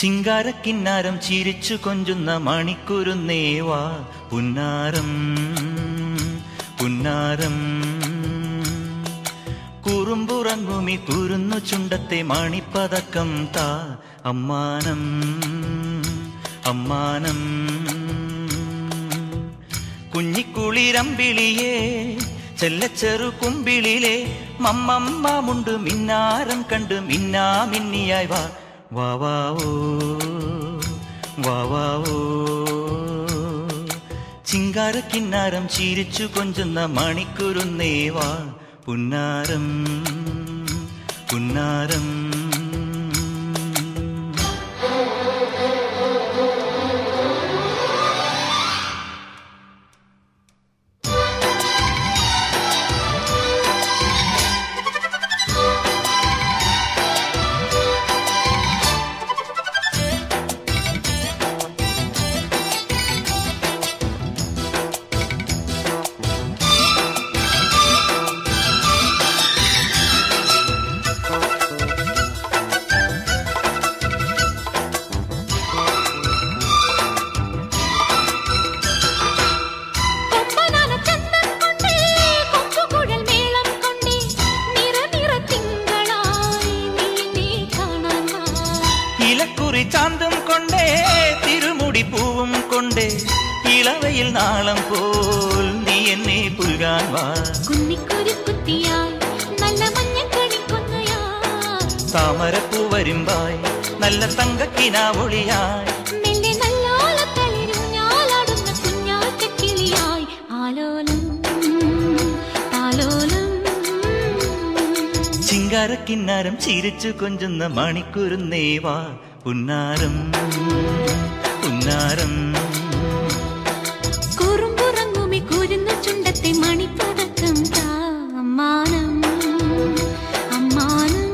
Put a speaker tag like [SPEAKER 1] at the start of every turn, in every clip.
[SPEAKER 1] ചിങ്കാരക്കിന്നാരം ചിരിച്ചു കൊഞ്ചുന്ന മണിക്കുരുന്നേവാ പുന്നാരം പുന്നാരം കുറുമ്പുറങ്ങുമി കുരുന്നു ചുണ്ടത്തെ മണിപ്പതക്കം താ അമ്മാനം അമ്മാനം കുഞ്ഞിക്കുളിരമ്പിളിയേ ചെല്ലച്ചെറു കുമ്പിളിലെ മമ്മമ്മുണ്ട് മിന്നാരം കണ്ട് മിന്നാ മിന്നിയായി വാ വാവാവോ വാവാവോ ചിങ്കാരക്കിന്നാരം ചിരിച്ചു കൊഞ്ചുന്ന മണിക്കുരുന്നേവാ പുന്നാരം പുന്നാരം ചാന്തം കൊണ്ടേ തിരുമുടി പൂവും കൊണ്ടേ ഇളവയിൽ നാളം പോൽ നീ എന്നെ പുൽകാൻ വാ
[SPEAKER 2] കുന്നിക്കൊരു കുത്തിയായി നല്ല മഞ്ഞക്കണിക്കൊന്നയായി
[SPEAKER 1] താമരപ്പൂ വരുമ്പായി നല്ല തങ്കക്കിനാവൊളിയായി
[SPEAKER 2] മെല്ലെ നല്ലോലത്തളിരുഞ്ഞാലാടുന്ന കുഞ്ഞാറ്റക്കിളിയായി ആലോലം താലോലം
[SPEAKER 1] ചിങ്കാരക്കിന്നാരം ചിരിച്ചു കൊഞ്ചുന്ന മണിക്കുരുന്നേവാ പുന്നാരം പുന്നാരം
[SPEAKER 2] കുറുമ്പുറങ്ങുമി കുരുന്നു ചുണ്ടത്തെ മണിപ്പതക്കം താ അമ്മാനം അമ്മാനം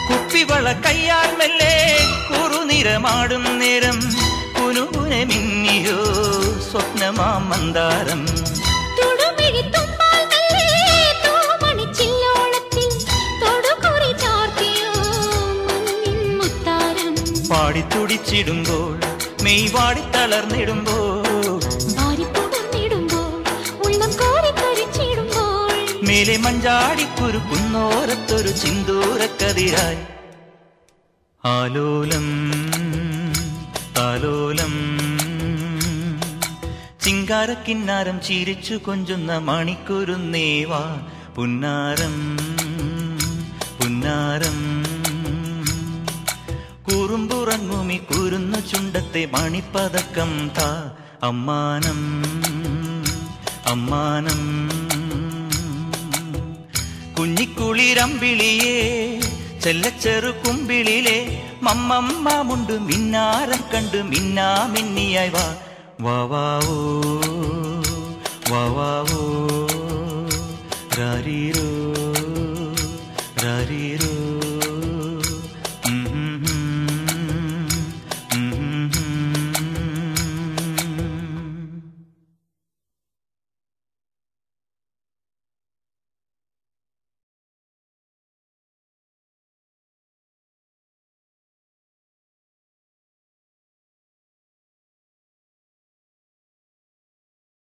[SPEAKER 1] കുപ്പിവള കയ്യാൽ മെല്ലെ കുറുനിറമാടും നേരം കുനുകുനെ മിന്നിയോ സ്വപ്നമാം മന്ദാരം പാടിത്തുടിച്ചിടുമ്പോൾ മെയ് വാടി തളർന്നിടുമ്പോൾ മേലെ മഞ്ചാടിക്കുരുക്കുന്നോരത്തൊരു ചിന്തൂരക്കതിരായി ആലോലം ആലോലം ചിങ്കാരക്കിന്നാരം ചിരിച്ചു കൊഞ്ചുന്ന മണിക്കുരുന്നേവാ പുന്നാരം പുന്നാരം കുറുമ്പുറങ്ങുമി കുരുന്നു ചുണ്ടത്തെ മണിപ്പതക്കം താ അമ്മാനം അമ്മാനം കുഞ്ഞിക്കുളിരമ്പിളിയേ ചെല്ലച്ചെറു കുമ്പിളിലെ മമ്മമ്മുണ്ട് മിന്നാരം കണ്ട് മിന്നാ മിന്നിയായി വാ വാവാവോ വാവാവോ രാരീ